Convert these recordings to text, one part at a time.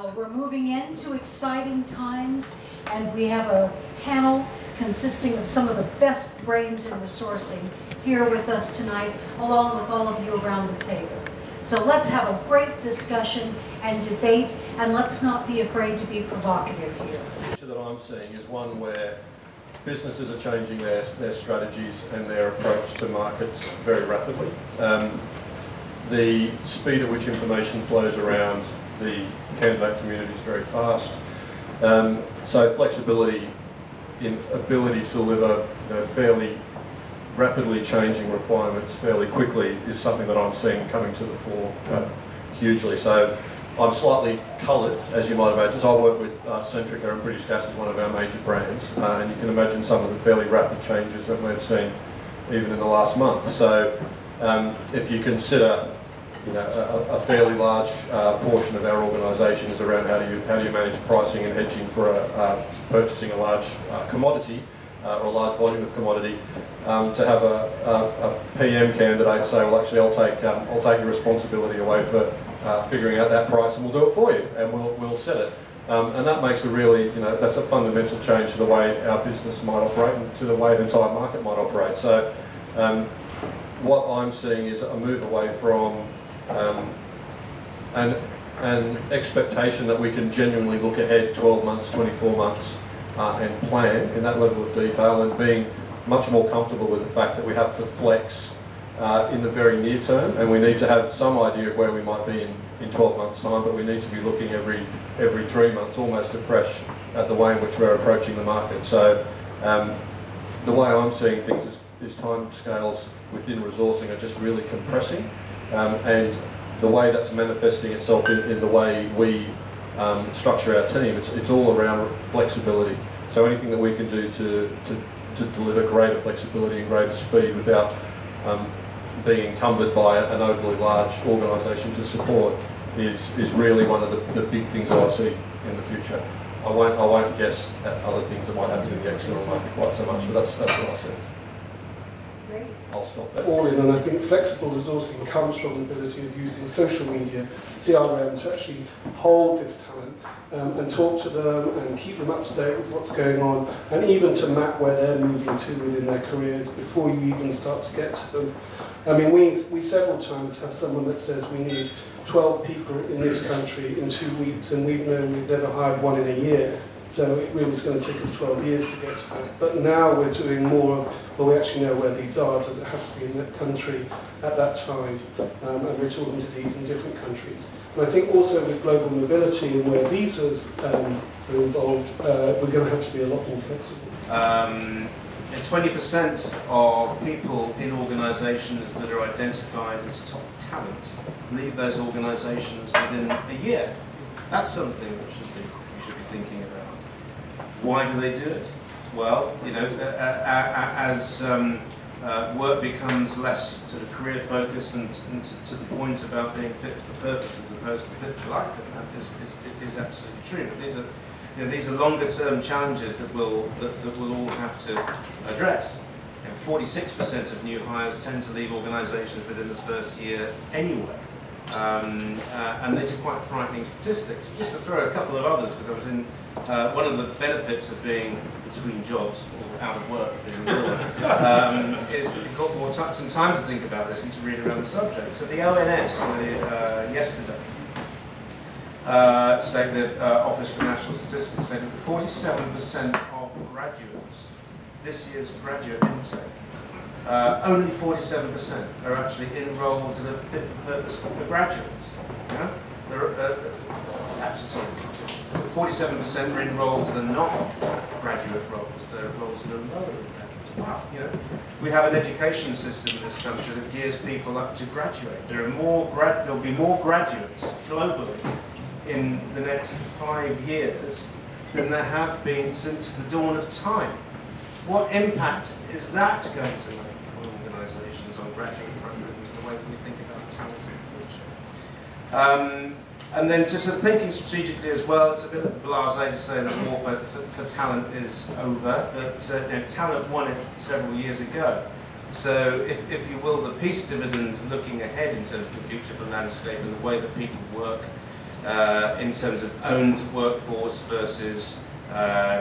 So we're moving into exciting times, and we have a panel consisting of some of the best brains in resourcing here with us tonight, along with all of you around the table. So let's have a great discussion and debate, and let's not be afraid to be provocative here. The picture that I'm seeing is one where businesses are changing their strategies and their approach to markets very rapidly. The speed at which information flows around the candidate community is very fast. So flexibility in ability to deliver fairly rapidly changing requirements fairly quickly is something that I'm seeing coming to the fore hugely. So I'm slightly coloured, as you might imagine. So I work with Centrica, and British Gas is one of our major brands, and you can imagine some of the fairly rapid changes that we've seen even in the last month. So if you consider a fairly large portion of our organisation is around how do you manage pricing and hedging for purchasing a large commodity or a large volume of commodity, to have a PM candidate say, well, actually, I'll take your responsibility away for figuring out that price, and we'll do it for you, and we'll set it. And that makes a really, that's a fundamental change to the way our business might operate and to the way the entire market might operate. So what I'm seeing is a move away from an expectation that we can genuinely look ahead 12 months, 24 months and plan in that level of detail, and being much more comfortable with the fact that we have to flex in the very near term, and we need to have some idea of where we might be in 12 months' time, but we need to be looking every 3 months almost afresh at the way in which we're approaching the market. So the way I'm seeing things is time scales within resourcing are just really compressing, and the way that's manifesting itself in the way we structure our team, it's all around flexibility. So anything that we can do to deliver greater flexibility and greater speed without being encumbered by an overly large organisation to support is really one of the big things that I see in the future. I won't guess at other things that might happen in the external market quite so much, but that's what I see. Great. I'll stop there. All in, and I think flexible resourcing comes from the ability of using social media, CRM, to actually hold this talent and talk to them and keep them up to date with what's going on, and even to map where they're moving to within their careers before you even start to get to them. I mean, we several times have someone that says we need 12 people in this country in 2 weeks, and we've never hired one in a year. So it really is going to take us 12 years to get to that. But now we're doing more of, well, we actually know where these are. Does it have to be in that country at that time? And we're talking to these in different countries. And I think also with global mobility and where visas are involved, we're going to have to be a lot more flexible. 20% of people in organisations that are identified as top talent leave those organisations within a year. That's something that we should be thinking about. Why do they do it? Well, as work becomes less sort of career focused and to the point about being fit for purpose as opposed to fit for life, and that is absolutely true. But these are longer term challenges that we'll all have to address. 46% of new hires tend to leave organisations within the first year anyway. And these are quite frightening statistics. Just to throw a couple of others, because I was in one of the benefits of being between jobs or out of work is that you've got some time to think about this and to read around the subject. So the ONS yesterday stated, the Office for National Statistics stated that 47% of graduates, this year's graduate intake, only 47% are actually in roles that are fit for purpose for graduates. Yeah? Actually, sorry, 47% are in roles that are not graduate roles. They're roles that are lower than graduates. Wow, we have an education system in this country that gears people up to graduate. There'll be more graduates globally in the next 5 years than there have been since the dawn of time. What impact is that going to make on organisations, on graduate programs, the way that we think about talent in the future? And then just sort of thinking strategically as well, it's a bit blasé to say that war for talent is over, but talent won it several years ago. So if you will, the peace dividend looking ahead in terms of the future for landscape and the way that people work in terms of owned workforce versus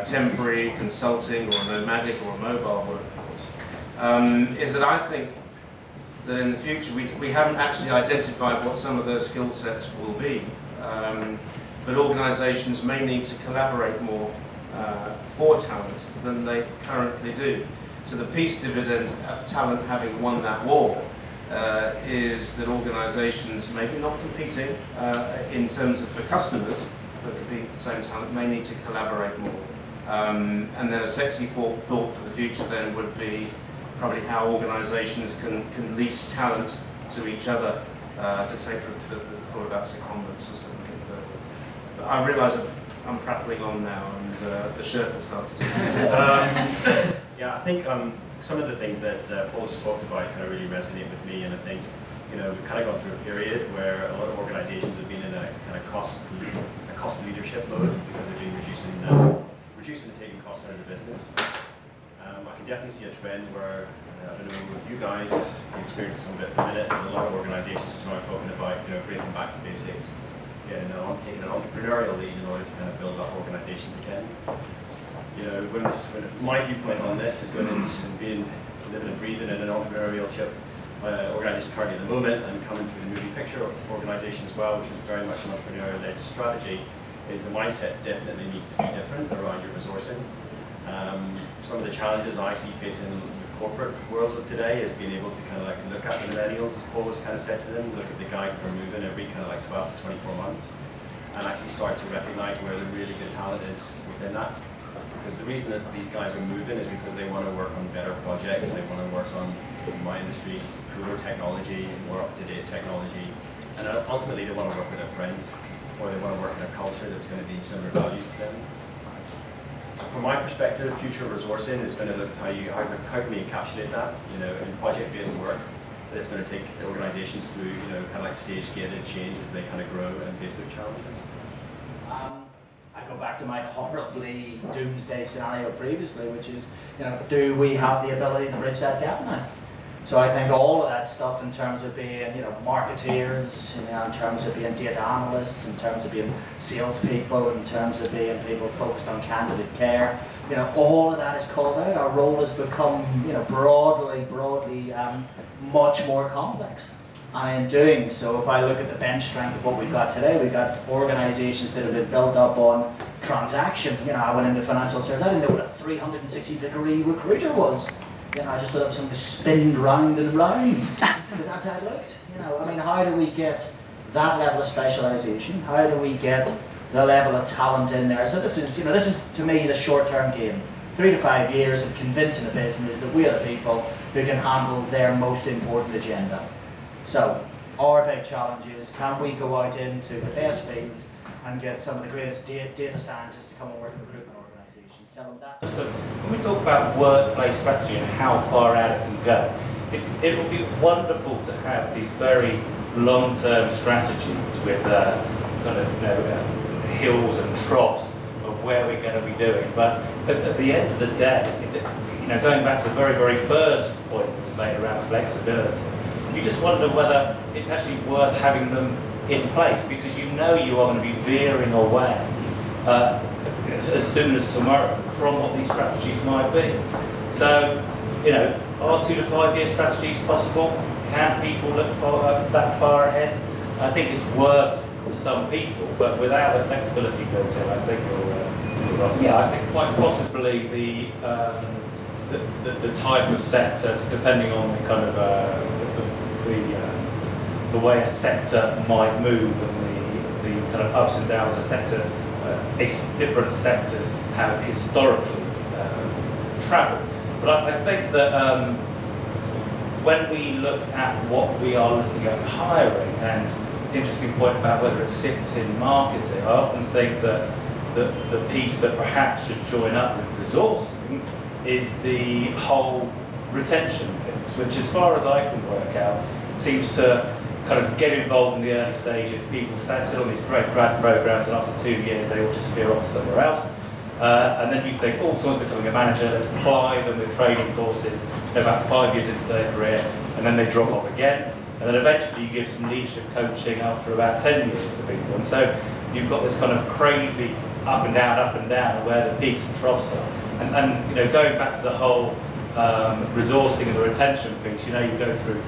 temporary, consulting, or nomadic or mobile workforce, is that I think that in the future we haven't actually identified what some of those skill sets will be, but organisations may need to collaborate more for talent than they currently do. So the peace dividend of talent having won that war is that organisations, maybe not competing in terms of for customers, but competing for the same talent, may need to collaborate more. And then a sexy thought for the future then would be probably how organisations can lease talent to each other to take the thought about secondments or something further. But I realise I'm prattling on now, and the shirt will start to Yeah, I think some of the things that Paul just talked about kind of really resonate with me, and I think we've kind of gone through a period where a lot of organisations have been in a kind of cost leadership mode because they've been reducing and taking costs out of the business. I can definitely see a trend where I don't know with you guys, you experience some of it at the minute, and a lot of organisations are now talking about breaking back to basics, taking an entrepreneurial lead in order to kind of build up organisations again. When my viewpoint on this is going into being living and breathing in an entrepreneurship organisation currently at the moment, and coming through the movie picture organisation as well, which is very much an entrepreneur-led strategy, is the mindset definitely needs to be different around your resourcing. Some of the challenges I see facing the corporate worlds of today is being able to kind of like look at the millennials, as Paul has kind of said to them, look at the guys that are moving every kind of like 12 to 24 months, and actually start to recognise where the really good talent is within that. Because the reason that these guys are moving is because they want to work on better projects, they want to work on, in my industry, cooler technology, more up-to-date technology, and ultimately they want to work with their friends, or they want to work in a culture that's going to be similar values to them. So from my perspective, future resourcing is going to look at how can we encapsulate that, in project-based work, that it's going to take organisations through, kind of like stage-gated change as they kind of grow and face their challenges. I go back to my horribly doomsday scenario previously, which is, do we have the ability to bridge that gap now? So I think all of that stuff in terms of being, marketeers, in terms of being data analysts, in terms of being salespeople, in terms of being people focused on candidate care, all of that is called out. Our role has become, broadly, much more complex. And in doing so, if I look at the bench strength of what we've got today, we've got organisations that have been built up on transaction. I went into financial services, I didn't know what a 360-degree recruiter was. I just thought it was something spinned round and round, because that's how it looked. How do we get that level of specialisation? How do we get the level of talent in there? So this is to me the short-term game. 3 to 5 years of convincing a business that we are the people who can handle their most important agenda. So our big challenge is, can we go out into the best fields and get some of the greatest data scientists to come and work in recruitment organisations? Tell them that. So when we talk about workplace strategy and how far out it can go, it will be wonderful to have these very long-term strategies with hills and troughs of where we're going to be doing. But at the end of the day, going back to the very, very first point that was made around flexibility, you just wonder whether it's actually worth having them in place, because you are going to be veering away as soon as tomorrow from what these strategies might be. So, are 2 to 5 year strategies possible? Can people look that far ahead? I think it's worked for some people, but without the flexibility built in, I think you're right. Yeah, I think quite possibly the type of sector, depending on the kind of the way a sector might move and the kind of ups and downs of the sector, different sectors have historically travelled. But I think that when we look at what we are looking at hiring, and interesting point about whether it sits in marketing, I often think that the piece that perhaps should join up with resourcing is the whole retention piece, which as far as I can work out seems to kind of get involved in the early stages. People sit on these great grad programs, and after 2 years they all disappear off to somewhere else. And then you think, oh, someone's becoming a manager, let's ply them with training courses. They're about 5 years into their career, and then they drop off again. and then eventually you give some leadership coaching after about 10 years to people. And so you've got this kind of crazy up and down, where the peaks and troughs are. And you know, going back to the whole resourcing and the retention piece, you know, you go through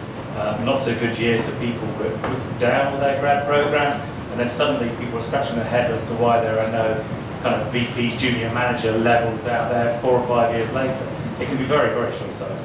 not so good years, so people whittle down all their grad programs, and then suddenly people are scratching their head as to why there are no kind of VPs, junior manager levels out there 4 or 5 years later. It can be very, very short-sighted.